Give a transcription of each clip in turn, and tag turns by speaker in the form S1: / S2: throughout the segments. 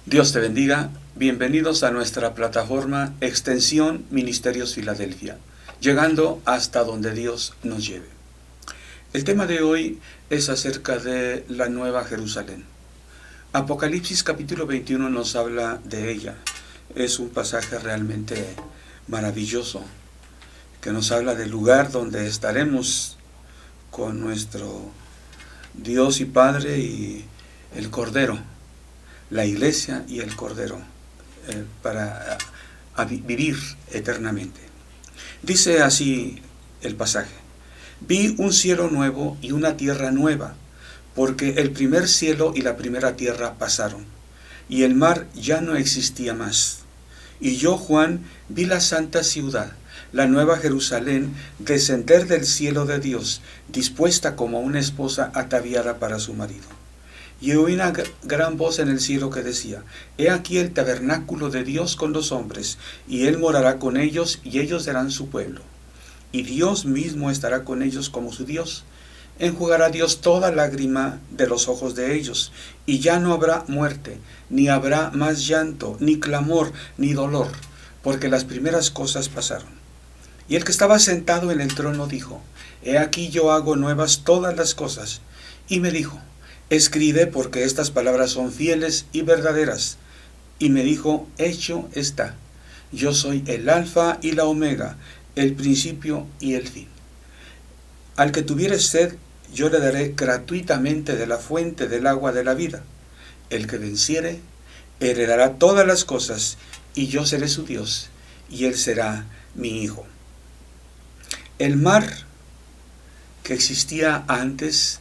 S1: Dios te bendiga. Bienvenidos a nuestra plataforma Extensión Ministerios Filadelfia, llegando hasta donde Dios nos lleve. El tema de hoy es acerca de la Nueva Jerusalén. Apocalipsis capítulo 21 nos habla de ella. Es un pasaje realmente maravilloso que nos habla del lugar donde estaremos con nuestro Dios y Padre y el Cordero, la iglesia y el Cordero, para vivir eternamente. Dice así el pasaje: vi un cielo nuevo y una tierra nueva, porque el primer cielo y la primera tierra pasaron, y el mar ya no existía más. Y yo, Juan, vi la santa ciudad, la nueva Jerusalén, descender del cielo de Dios, dispuesta como una esposa ataviada para su marido. Y oí una gran voz en el cielo que decía: He aquí el tabernáculo de Dios con los hombres, y Él morará con ellos, y ellos serán su pueblo. Y Dios mismo estará con ellos como su Dios. Enjugará Dios toda lágrima de los ojos de ellos, y ya no habrá muerte, ni habrá más llanto, ni clamor, ni dolor, porque las primeras cosas pasaron. Y el que estaba sentado en el trono dijo: He aquí yo hago nuevas todas las cosas. Y me dijo: escribe, porque estas palabras son fieles y verdaderas. Y me dijo: hecho está. Yo soy el Alfa y la Omega, el principio y el fin. Al que tuviere sed, yo le daré gratuitamente de la fuente del agua de la vida. El que venciere, heredará todas las cosas, y yo seré su Dios, y él será mi hijo. El mar que existía antes,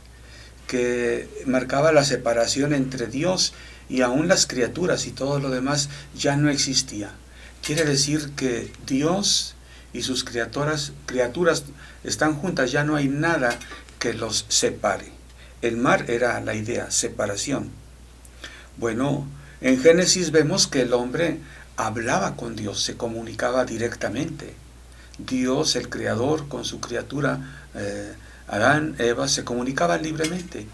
S1: que marcaba la separación entre Dios y aún las criaturas y todo lo demás, ya no existía. Quiere decir que Dios y sus criaturas están juntas, ya no hay nada que los separe. El mar era la idea, separación. Bueno, en Génesis vemos que el hombre hablaba con Dios, se comunicaba directamente. Dios, el Creador, con su criatura, Adán, Eva, se comunicaban libremente.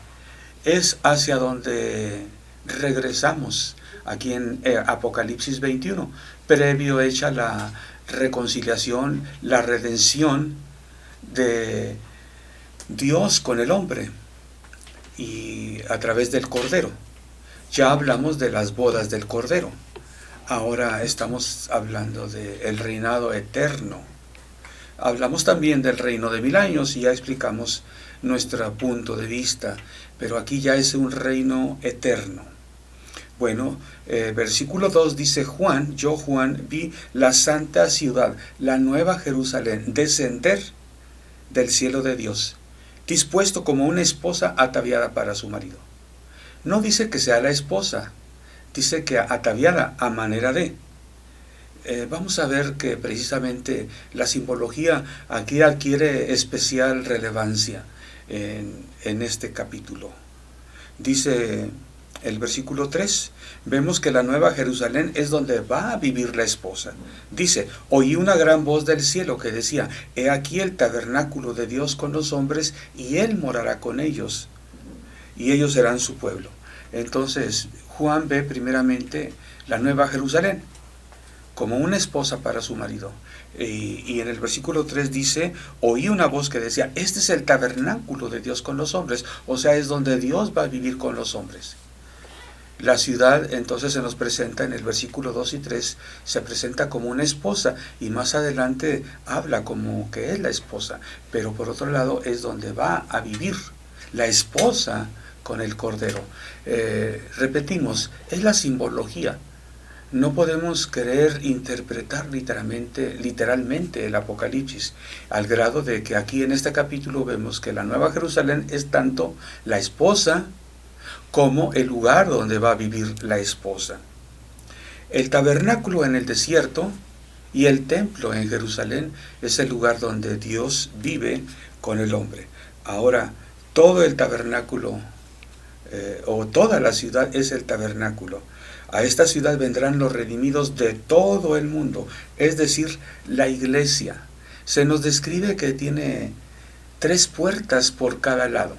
S1: Es hacia donde regresamos aquí en Apocalipsis 21, previo hecha la reconciliación, la redención de Dios con el hombre y a través del Cordero. Ya hablamos de las bodas del Cordero. Ahora estamos hablando del reinado eterno. Hablamos también del reino de 1000 años y ya explicamos nuestro punto de vista, pero aquí ya es un reino eterno. Bueno, versículo 2 dice: Juan, yo Juan, vi la santa ciudad, la nueva Jerusalén, descender del cielo de Dios, dispuesto como una esposa ataviada para su marido. No dice que sea la esposa, dice que ataviada a manera de. Vamos a ver que precisamente la simbología aquí adquiere especial relevancia en este capítulo. Dice el versículo 3, vemos que la nueva Jerusalén es donde va a vivir la esposa. Dice: oí una gran voz del cielo que decía: He aquí el tabernáculo de Dios con los hombres, y Él morará con ellos, y ellos serán su pueblo. Entonces Juan ve primeramente la nueva Jerusalén como una esposa para su marido. Y en el versículo 3 dice: oí una voz que decía: este es el tabernáculo de Dios con los hombres, o sea, es donde Dios va a vivir con los hombres. La ciudad entonces se nos presenta en el versículo 2 y 3, se presenta como una esposa, y más adelante habla como que es la esposa, pero por otro lado es donde va a vivir la esposa con el Cordero. Repetimos, es la simbología. No podemos querer interpretar literalmente el Apocalipsis, al grado de que aquí en este capítulo vemos que la Nueva Jerusalén es tanto la esposa como el lugar donde va a vivir la esposa. El tabernáculo en el desierto y el templo en Jerusalén es el lugar donde Dios vive con el hombre. Ahora, todo el tabernáculo o toda la ciudad es el tabernáculo. A esta ciudad vendrán los redimidos de todo el mundo, es decir, la iglesia. Se nos describe que tiene 3 puertas por cada lado.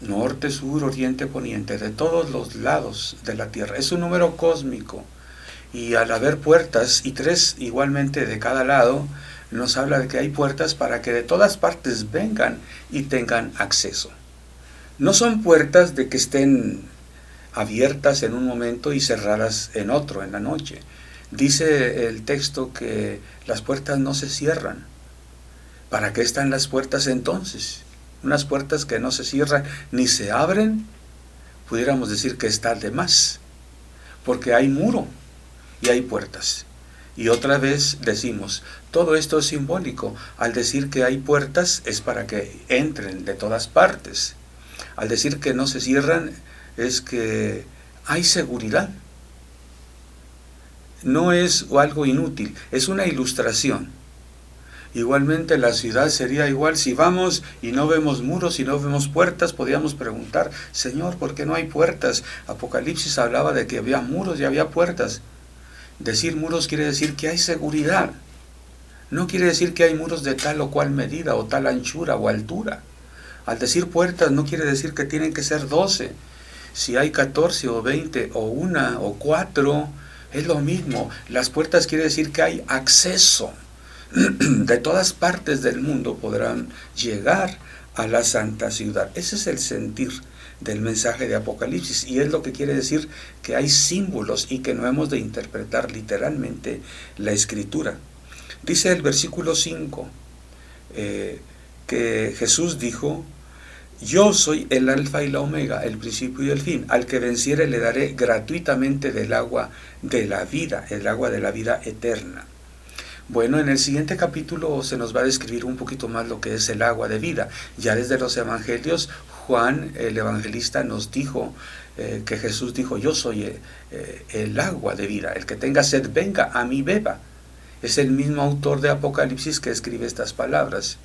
S1: norte, sur, oriente, poniente, de todos los lados de la tierra. Es un número cósmico. Y al haber puertas, y 3 igualmente de cada lado, nos habla de que hay puertas para que de todas partes vengan y tengan acceso. No son puertas de que estén abiertas en un momento y cerradas en otro, en la noche. Dice el texto que las puertas no se cierran. ¿Para qué están las puertas entonces? Unas puertas que no se cierran ni se abren, pudiéramos decir que están de más, porque hay muro y hay puertas. Y otra vez decimos, todo esto es simbólico. Al decir que hay puertas es para que entren de todas partes. Al decir que no se cierran es que hay seguridad. No es algo inútil, es una ilustración. Igualmente la ciudad sería igual. Si vamos y no vemos muros y no vemos puertas, podríamos preguntar, Señor, ¿por qué no hay puertas? Apocalipsis hablaba de que había muros y había puertas. Decir muros quiere decir que hay seguridad. No quiere decir que hay muros de tal o cual medida o tal anchura o altura. Al decir puertas no quiere decir que tienen que ser 12. Si hay 14 o 20 o 1 o 4, es lo mismo. Las puertas quiere decir que hay acceso. De todas partes del mundo podrán llegar a la santa ciudad. Ese es el sentir del mensaje de Apocalipsis, y es lo que quiere decir que hay símbolos y que no hemos de interpretar literalmente la escritura. Dice el versículo 5 que Jesús dijo: yo soy el alfa y la omega, el principio y el fin. Al que venciere le daré gratuitamente del agua de la vida, el agua de la vida eterna. Bueno, en el siguiente capítulo se nos va a describir un poquito más lo que es el agua de vida. Ya desde los evangelios, Juan, el evangelista, nos dijo que Jesús dijo: yo soy el agua de vida. El que tenga sed, venga a mí, beba. Es el mismo autor de Apocalipsis que escribe estas palabras.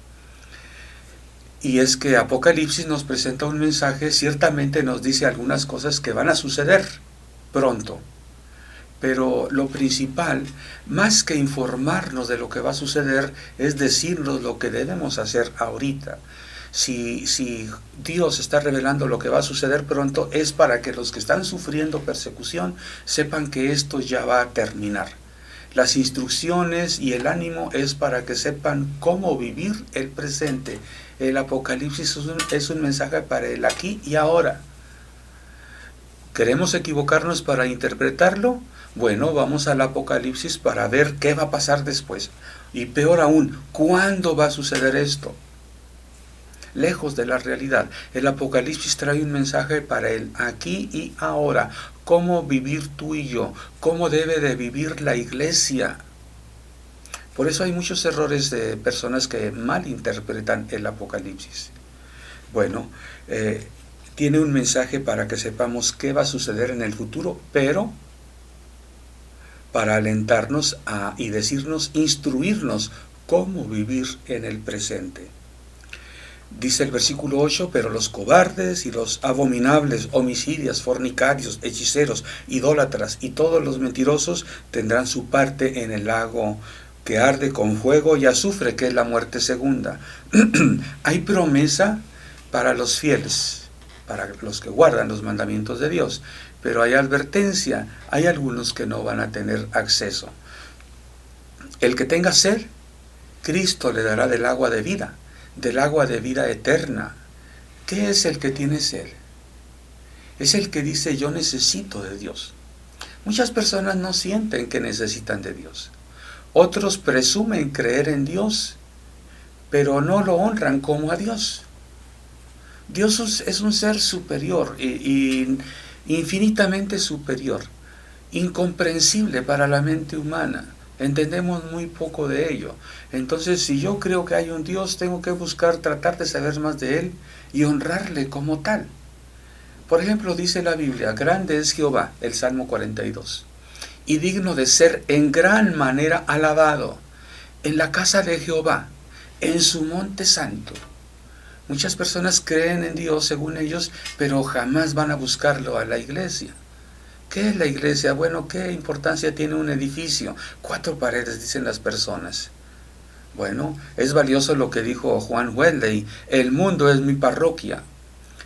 S1: Y es que Apocalipsis nos presenta un mensaje, ciertamente nos dice algunas cosas que van a suceder pronto. Pero lo principal, más que informarnos de lo que va a suceder, es decirnos lo que debemos hacer ahorita. Si Dios está revelando lo que va a suceder pronto, es para que los que están sufriendo persecución sepan que esto ya va a terminar. Las instrucciones y el ánimo es para que sepan cómo vivir el presente. El Apocalipsis es un mensaje para el aquí y ahora. ¿Queremos equivocarnos para interpretarlo? Bueno, vamos al Apocalipsis para ver qué va a pasar después. Y peor aún, ¿cuándo va a suceder esto? Lejos de la realidad. El Apocalipsis trae un mensaje para el aquí y ahora. Cómo vivir tú y yo. Cómo debe de vivir la iglesia. Por eso hay muchos errores de personas que malinterpretan el Apocalipsis. Bueno, tiene un mensaje para que sepamos qué va a suceder en el futuro, pero para alentarnos y decirnos, instruirnos cómo vivir en el presente. Dice el versículo 8, pero los cobardes y los abominables, homicidios, fornicarios, hechiceros, idólatras y todos los mentirosos tendrán su parte en el lago que arde con fuego y azufre, que es la muerte segunda. Hay promesa para los fieles, para los que guardan los mandamientos de Dios, pero hay advertencia, hay algunos que no van a tener acceso. El que tenga sed, Cristo le dará del agua de vida eterna. ¿Qué es el que tiene sed? Es el que dice: yo necesito de Dios. Muchas personas no sienten que necesitan de Dios. Otros presumen creer en Dios, pero no lo honran como a Dios. Dios es un ser superior, y infinitamente superior, incomprensible para la mente humana. Entendemos muy poco de ello. Entonces, si yo creo que hay un Dios, tengo que buscar, tratar de saber más de Él y honrarle como tal. Por ejemplo, dice la Biblia: grande es Jehová, el Salmo 42, y digno de ser en gran manera alabado en la casa de Jehová, en su monte santo. Muchas personas creen en Dios según ellos, pero jamás van a buscarlo a la iglesia. ¿Qué es la iglesia? Bueno, ¿qué importancia tiene un edificio? 4 paredes, dicen las personas. Bueno, es valioso lo que dijo Juan Wesley: el mundo es mi parroquia.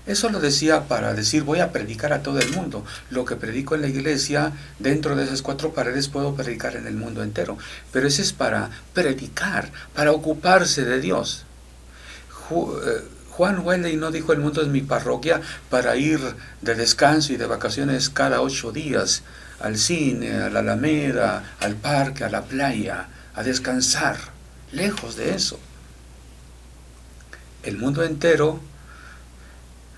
S1: Eso lo decía para decir, voy a predicar a todo el mundo. Lo que predico en la iglesia, dentro de esas 4 paredes, puedo predicar en el mundo entero. Pero ese es para predicar, para ocuparse de Dios. Juan Wesley no dijo el mundo es mi parroquia para ir de descanso y de vacaciones cada 8 días al cine, a la Alameda, al parque, a la playa, a descansar. Lejos de eso. El mundo entero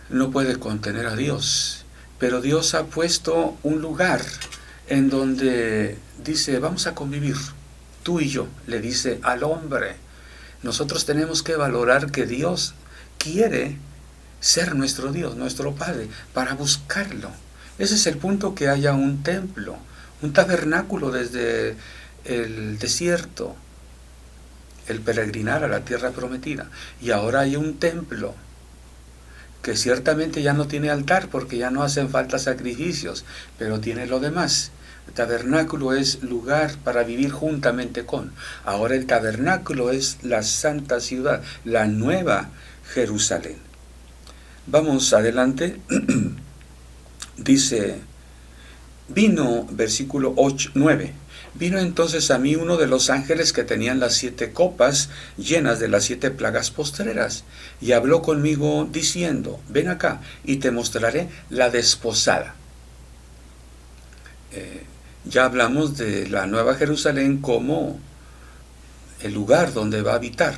S1: no puede contener a Dios, pero Dios ha puesto un lugar en donde dice, vamos a convivir, tú y yo, le dice al hombre. Nosotros tenemos que valorar que Dios quiere ser nuestro Dios, nuestro Padre, para buscarlo. Ese es el punto, que haya un templo, un tabernáculo desde el desierto, el peregrinar a la tierra prometida. Y ahora hay un templo que ciertamente ya no tiene altar porque ya no hacen falta sacrificios, pero tiene lo demás. El tabernáculo es lugar para vivir juntamente con. Ahora el tabernáculo es la santa ciudad, la nueva Jerusalén. Vamos adelante. Dice, vino, versículo 9. Vino entonces a mí uno de los ángeles que tenían las 7 copas llenas de las 7 plagas postreras, y habló conmigo diciendo, ven acá y te mostraré la desposada. Ya hablamos de la Nueva Jerusalén como el lugar donde va a habitar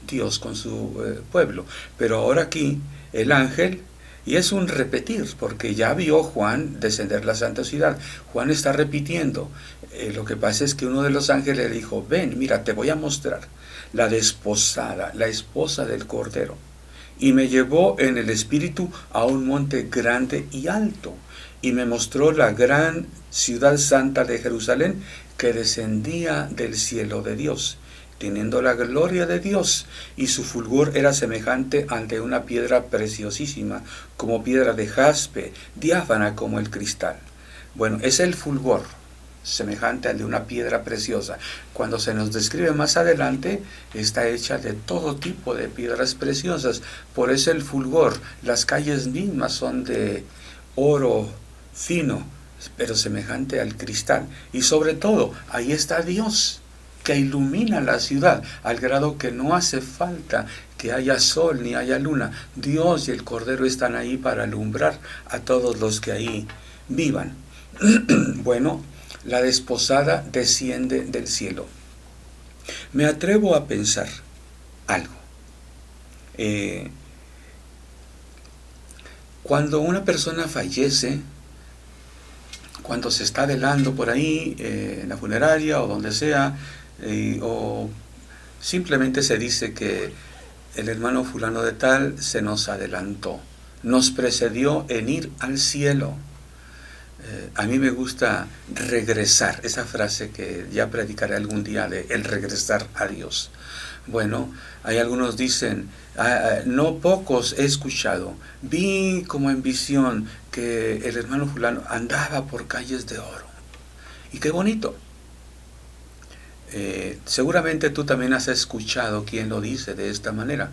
S1: Dios con su pueblo. Pero ahora aquí el ángel, y es un repetir, porque ya vio Juan descender la santa ciudad. Juan está repitiendo. Lo que pasa es que uno de los ángeles le dijo, ven, mira, te voy a mostrar la desposada, la esposa del Cordero. Y me llevó en el espíritu a un monte grande y alto, y me mostró la gran ciudad santa de Jerusalén, que descendía del cielo de Dios, teniendo la gloria de Dios, y su fulgor era semejante al de una piedra preciosísima, como piedra de jaspe, diáfana como el cristal. Bueno, es el fulgor, semejante al de una piedra preciosa. Cuando se nos describe más adelante, está hecha de todo tipo de piedras preciosas. Por eso el fulgor, las calles mismas son de oro fino, pero semejante al cristal. Y sobre todo, ahí está Dios, que ilumina la ciudad, al grado que no hace falta que haya sol ni haya luna. Dios y el Cordero están ahí para alumbrar a todos los que ahí vivan. Bueno, la desposada desciende del cielo. Me atrevo a pensar algo. Cuando una persona fallece, cuando se está velando por ahí, en la funeraria o donde sea, o simplemente se dice que el hermano fulano de tal se nos adelantó, nos precedió en ir al cielo. A mí me gusta regresar, esa frase que ya predicaré algún día, de el regresar a Dios. Bueno, hay algunos dicen, no pocos he escuchado, vi como en visión que el hermano fulano andaba por calles de oro. Y qué bonito. Seguramente tú también has escuchado quien lo dice de esta manera.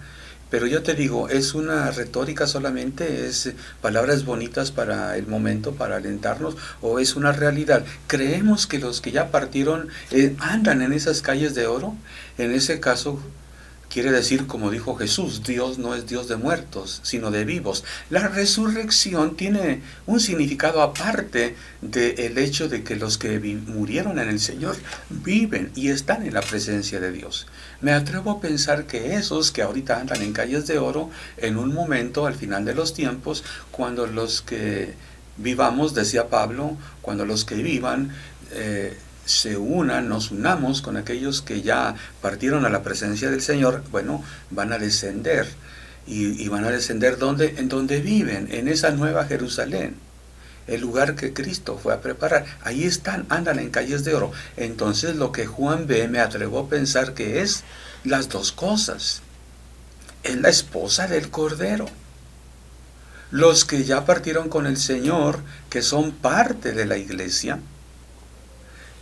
S1: Pero yo te digo, es una retórica solamente, es palabras bonitas para el momento, para alentarnos, o es una realidad. Creemos que los que ya partieron andan en esas calles de oro. En ese caso, quiere decir, como dijo Jesús, Dios no es Dios de muertos, sino de vivos. La resurrección tiene un significado aparte del hecho de que los que murieron en el Señor viven y están en la presencia de Dios. Me atrevo a pensar que esos que ahorita andan en calles de oro, en un momento, al final de los tiempos, cuando los que vivamos, decía Pablo, cuando los que vivan se unan, nos unamos con aquellos que ya partieron a la presencia del Señor, bueno, van a descender. ¿Y van a descender dónde? En donde viven, en esa nueva Jerusalén, el lugar que Cristo fue a preparar. Ahí están, andan en calles de oro. Entonces lo que Juan ve, me atrevo a pensar que es las dos cosas. Es la esposa del Cordero. Los que ya partieron con el Señor, que son parte de la iglesia.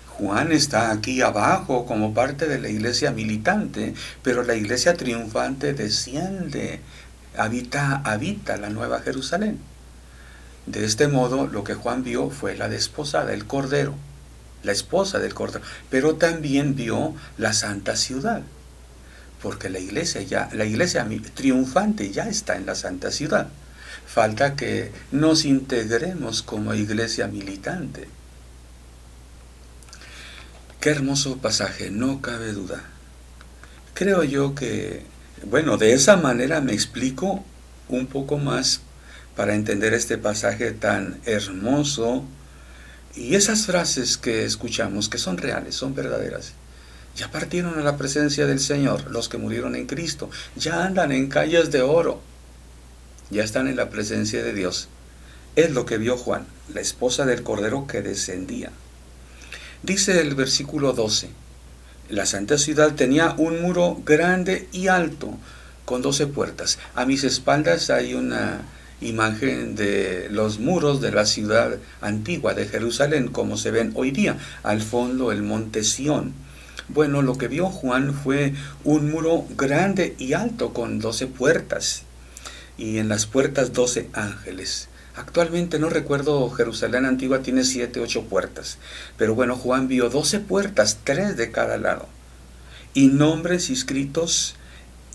S1: Juan está aquí abajo como parte de la iglesia militante, pero la iglesia triunfante desciende habita la Nueva Jerusalén. De este modo, lo que Juan vio fue la desposada, el Cordero, la esposa del Cordero, pero también vio la santa ciudad, porque la iglesia triunfante ya está en la santa ciudad. Falta que nos integremos como iglesia militante. Qué hermoso pasaje, no cabe duda. Creo yo que, bueno, de esa manera me explico un poco más para entender este pasaje tan hermoso y esas frases que escuchamos que son reales, son verdaderas. Ya partieron a la presencia del Señor los que murieron en Cristo, ya andan en calles de oro, ya están en la presencia de Dios. Es lo que vio Juan, la esposa del Cordero que descendía. Dice el versículo 12, la santa ciudad tenía un muro grande y alto, con 12 puertas. A mis espaldas hay una imagen de los muros de la ciudad antigua de Jerusalén, como se ven hoy día. Al fondo el monte Sión. Bueno, lo que vio Juan fue un muro grande y alto con 12 puertas. Y en las puertas 12 ángeles. Actualmente no recuerdo, Jerusalén antigua tiene 7, 8 puertas. Pero bueno, Juan vio 12 puertas, 3 de cada lado. Y nombres inscritos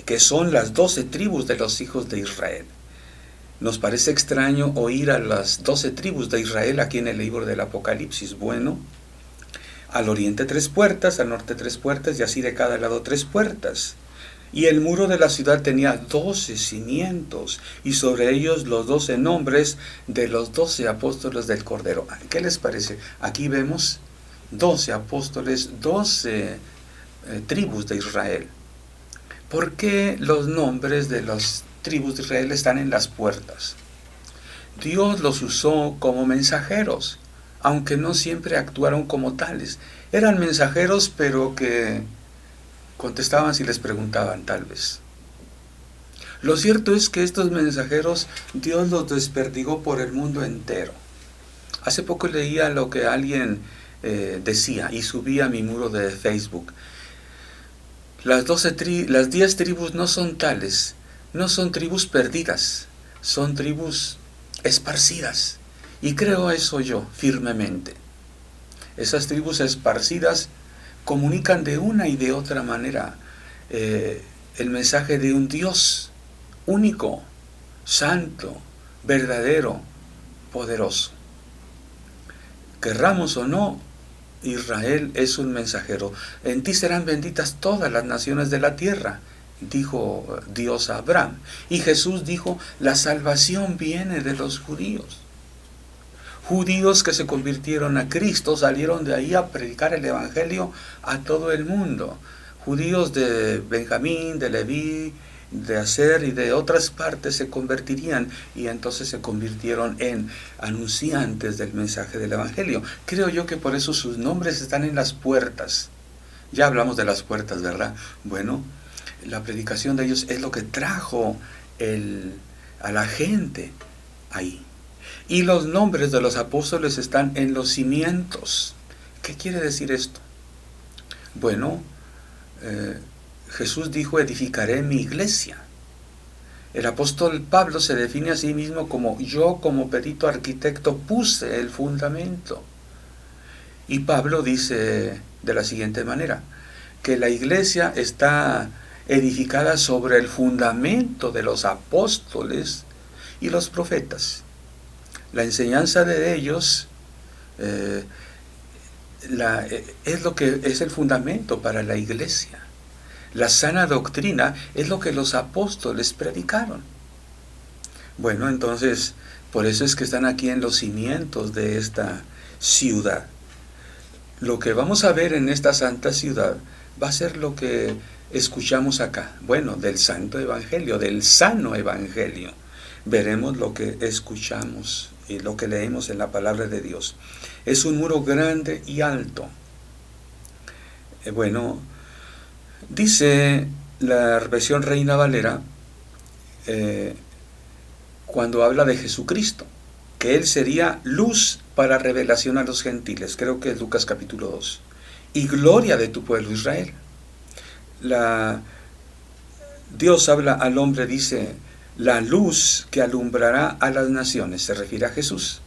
S1: que son las 12 tribus de los hijos de Israel. Nos parece extraño oír a las 12 tribus de Israel aquí en el libro del Apocalipsis. Bueno, al oriente 3 puertas, al norte 3 puertas y así de cada lado 3 puertas. Y el muro de la ciudad tenía 12 cimientos y sobre ellos los 12 nombres de los 12 apóstoles del Cordero. ¿Qué les parece? Aquí vemos 12 apóstoles, 12 tribus de Israel. ¿Por qué los nombres de las tribus de Israel están en las puertas? Dios los usó como mensajeros, aunque no siempre actuaron como tales. Eran mensajeros, pero que contestaban si les preguntaban, tal vez. Lo cierto es que estos mensajeros Dios los desperdigó por el mundo entero. Hace poco leía lo que alguien decía y subía a mi muro de Facebook. Las 10 tribus no son tales, no son tribus perdidas, son tribus esparcidas. Y creo eso yo firmemente. Esas tribus esparcidas comunican de una y de otra manera el mensaje de un Dios único, santo, verdadero, poderoso. Querramos o no, Israel es un mensajero. En ti serán benditas todas las naciones de la tierra, dijo Dios a Abraham. Y Jesús dijo, la salvación viene de los judíos. Judíos que se convirtieron a Cristo, salieron de ahí a predicar el Evangelio a todo el mundo. Judíos de Benjamín, de Leví, de Aser y de otras partes se convertirían y entonces se convirtieron en anunciantes del mensaje del Evangelio. Creo yo que por eso sus nombres están en las puertas. Ya hablamos de las puertas, ¿verdad? Bueno, la predicación de ellos es lo que trajo a la gente ahí. Y los nombres de los apóstoles están en los cimientos. ¿Qué quiere decir esto? Bueno, Jesús dijo, edificaré mi iglesia. El apóstol Pablo se define a sí mismo como yo, como perito arquitecto, puse el fundamento. Y Pablo dice de la siguiente manera, que la iglesia está edificada sobre el fundamento de los apóstoles y los profetas. La enseñanza de ellos es lo que es el fundamento para la iglesia. La sana doctrina es lo que los apóstoles predicaron. Bueno, entonces, por eso es que están aquí en los cimientos de esta ciudad. Lo que vamos a ver en esta santa ciudad va a ser lo que escuchamos acá. Bueno, del santo evangelio, del sano evangelio. Veremos lo que escuchamos y lo que leemos en la palabra de Dios. Es un muro grande y alto. Bueno, dice la versión Reina Valera, cuando habla de Jesucristo, que Él sería luz para revelación a los gentiles. Creo que es Lucas capítulo 2. Y gloria de tu pueblo Israel. Dios habla al hombre, dice, la luz que alumbrará a las naciones, se refiere a Jesús.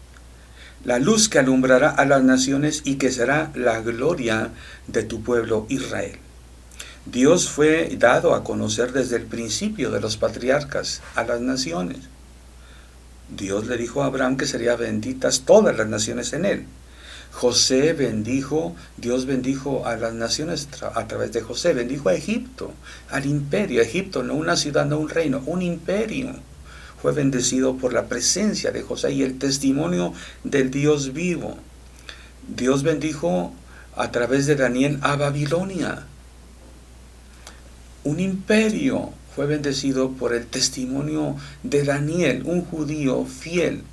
S1: La luz que alumbrará a las naciones y que será la gloria de tu pueblo Israel. Dios fue dado a conocer desde el principio de los patriarcas a las naciones. Dios le dijo a Abraham que serían benditas todas las naciones en él. Dios bendijo a las naciones a través de José, bendijo a Egipto, al imperio. Egipto, no una ciudad, no un reino, un imperio. Fue bendecido por la presencia de José y el testimonio del Dios vivo. Dios bendijo a través de Daniel a Babilonia. Un imperio fue bendecido por el testimonio de Daniel, un judío fiel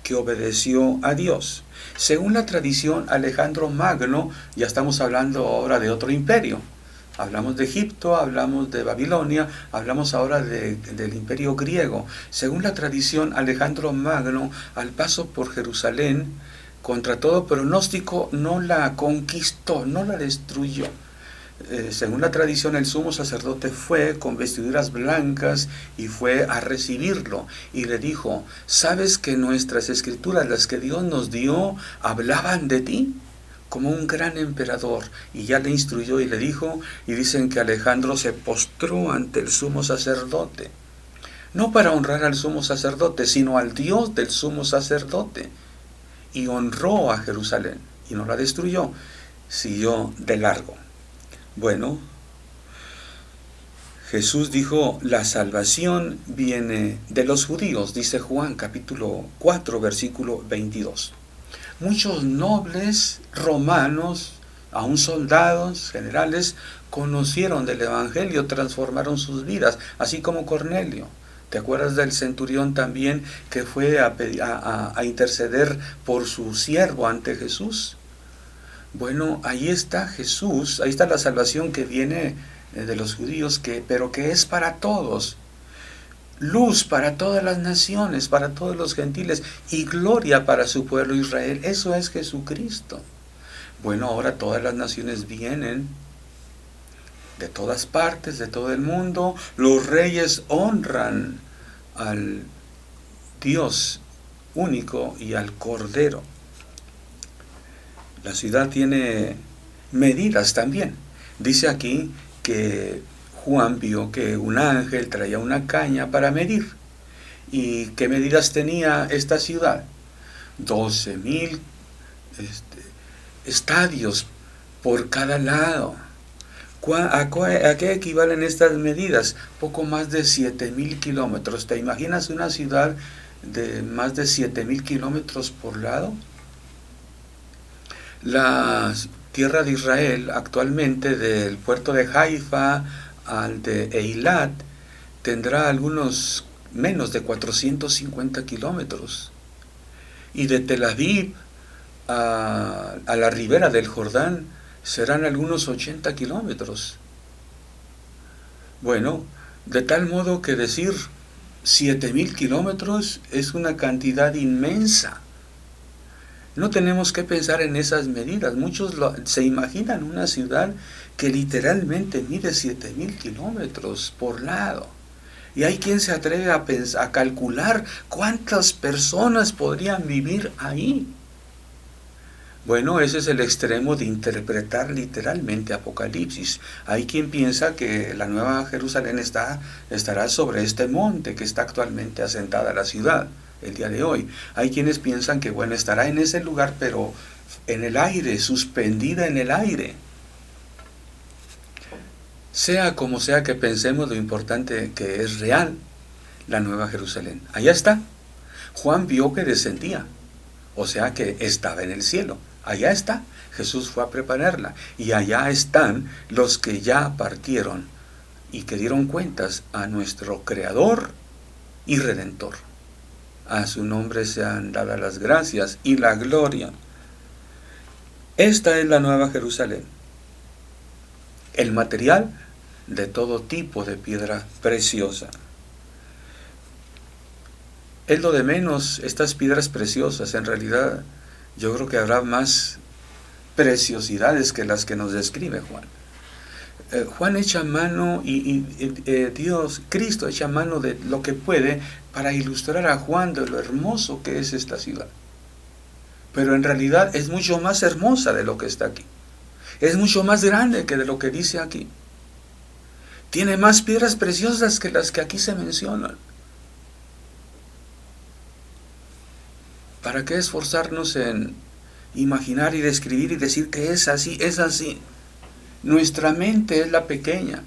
S1: que obedeció a Dios. Según la tradición, Alejandro Magno, ya estamos hablando ahora de otro imperio. Hablamos de Egipto, hablamos de Babilonia, hablamos ahora del imperio griego. Según la tradición, Alejandro Magno, al paso por Jerusalén, contra todo pronóstico, no la conquistó, no la destruyó. Según la tradición, el sumo sacerdote fue con vestiduras blancas y fue a recibirlo y le dijo: ¿sabes que nuestras escrituras, las que Dios nos dio, hablaban de ti como un gran emperador? Y ya le instruyó y le dijo, y dicen que Alejandro se postró ante el sumo sacerdote, no para honrar al sumo sacerdote, sino al Dios del sumo sacerdote, y honró a Jerusalén y no la destruyó, siguió de largo. Bueno, Jesús dijo: la salvación viene de los judíos, dice Juan capítulo 4, versículo 22. Muchos nobles romanos, aún soldados, generales, conocieron del Evangelio, transformaron sus vidas, así como Cornelio. ¿Te acuerdas del centurión también que fue a interceder por su siervo ante Jesús? Bueno, ahí está Jesús, ahí está la salvación que viene de los judíos, pero que es para todos. Luz para todas las naciones, para todos los gentiles, y gloria para su pueblo Israel. Eso es Jesucristo. Bueno, ahora todas las naciones vienen de todas partes, de todo el mundo. Los reyes honran al Dios único y al Cordero. La ciudad tiene medidas también. Dice aquí que Juan vio que un ángel traía una caña para medir. ¿Y qué medidas tenía esta ciudad? 12,000 estadios por cada lado. ¿A qué equivalen estas medidas? Poco más de 7,000 kilómetros. ¿Te imaginas una ciudad de más de 7,000 kilómetros por lado? La tierra de Israel actualmente, del puerto de Haifa al de Eilat, tendrá algunos menos de 450 kilómetros. Y de Tel Aviv a la ribera del Jordán serán algunos 80 kilómetros. Bueno, de tal modo que decir 7,000 kilómetros es una cantidad inmensa. No tenemos que pensar en esas medidas. Muchos se imaginan una ciudad que literalmente mide 7,000 kilómetros por lado. Y hay quien se atreve a calcular cuántas personas podrían vivir ahí. Bueno, ese es el extremo de interpretar literalmente Apocalipsis. Hay quien piensa que la Nueva Jerusalén estará sobre este monte que está actualmente asentada la ciudad el día de hoy. Hay quienes piensan que, bueno, estará en ese lugar, pero en el aire, suspendida en el aire. Sea como sea que pensemos, lo importante que es real la Nueva Jerusalén. Allá está. Juan vio que descendía, o sea que estaba en el cielo. Allá está. Jesús fue a prepararla. Y allá están los que ya partieron y que dieron cuentas a nuestro Creador y Redentor. A su nombre sean dadas las gracias y la gloria. Esta es la Nueva Jerusalén. El material de todo tipo de piedra preciosa. Es lo de menos estas piedras preciosas. En realidad, yo creo que habrá más preciosidades que las que nos describe Juan. Juan echa mano Dios, Cristo echa mano de lo que puede para ilustrar a Juan de lo hermoso que es esta ciudad. Pero en realidad es mucho más hermosa de lo que está aquí. Es mucho más grande que de lo que dice aquí. Tiene más piedras preciosas que las que aquí se mencionan. ¿Para qué esforzarnos en imaginar y describir y decir que es así, es así? Nuestra mente es la pequeña.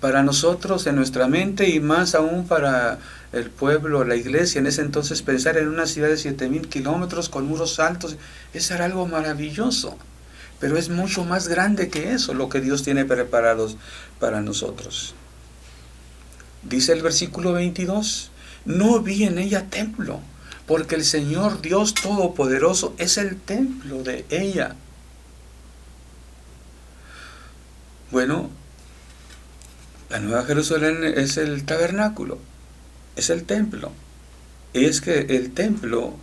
S1: Para nosotros, en nuestra mente, y más aún para el pueblo, la iglesia, en ese entonces pensar en una ciudad de 7,000 kilómetros con muros altos, eso era algo maravilloso. Pero es mucho más grande que eso lo que Dios tiene preparados para nosotros. Dice el versículo 22, no vi en ella templo, porque el Señor Dios Todopoderoso es el templo de ella. Bueno, la Nueva Jerusalén es el tabernáculo, es el templo. Y es que el templo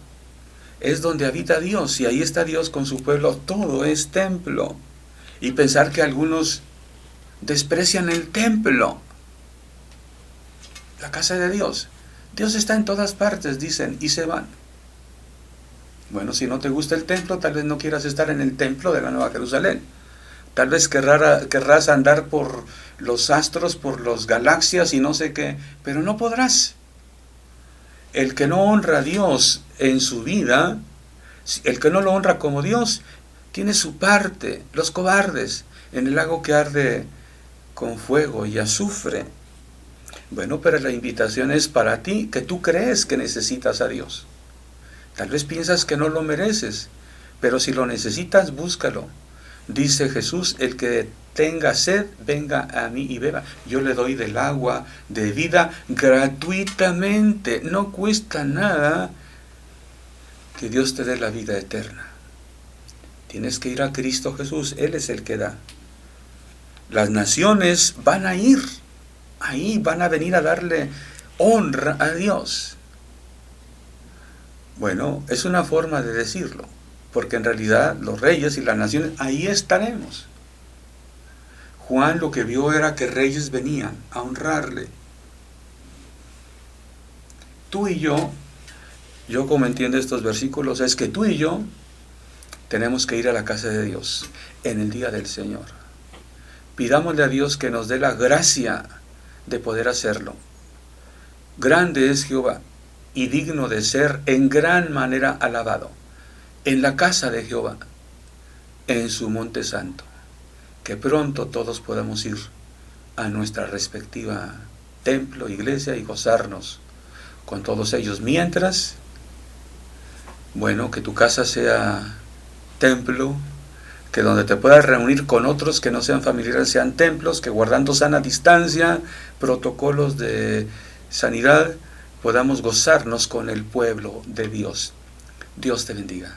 S1: es donde habita Dios, y ahí está Dios con su pueblo, todo es templo. Y pensar que algunos desprecian el templo, la casa de Dios. Dios está en todas partes, dicen, y se van. Bueno, si no te gusta el templo, tal vez no quieras estar en el templo de la Nueva Jerusalén. Tal vez querrás andar por los astros, por las galaxias y no sé qué, pero no podrás. El que no honra a Dios en su vida, el que no lo honra como Dios, tiene su parte. Los cobardes en el lago que arde con fuego y azufre. Bueno, pero la invitación es para ti, que tú crees que necesitas a Dios. Tal vez piensas que no lo mereces, pero si lo necesitas, búscalo. Dice Jesús, el que tenga sed, venga a mí y beba. Yo le doy del agua de vida gratuitamente. No cuesta nada que Dios te dé la vida eterna. Tienes que ir a Cristo Jesús, Él es el que da. Las naciones van a ir, ahí van a venir a darle honra a Dios. Bueno, es una forma de decirlo, porque en realidad los reyes y las naciones, ahí estaremos. Juan lo que vio era que reyes venían a honrarle. Tú y yo como entiendo estos versículos, es que tú y yo tenemos que ir a la casa de Dios en el día del Señor. Pidámosle a Dios que nos dé la gracia de poder hacerlo. Grande es Jehová y digno de ser en gran manera alabado en la casa de Jehová, en su monte santo. Que pronto todos podamos ir a nuestra respectiva templo, iglesia y gozarnos con todos ellos. Mientras, bueno, que tu casa sea templo, que donde te puedas reunir con otros que no sean familiares sean templos, que guardando sana distancia, protocolos de sanidad, podamos gozarnos con el pueblo de Dios. Dios te bendiga.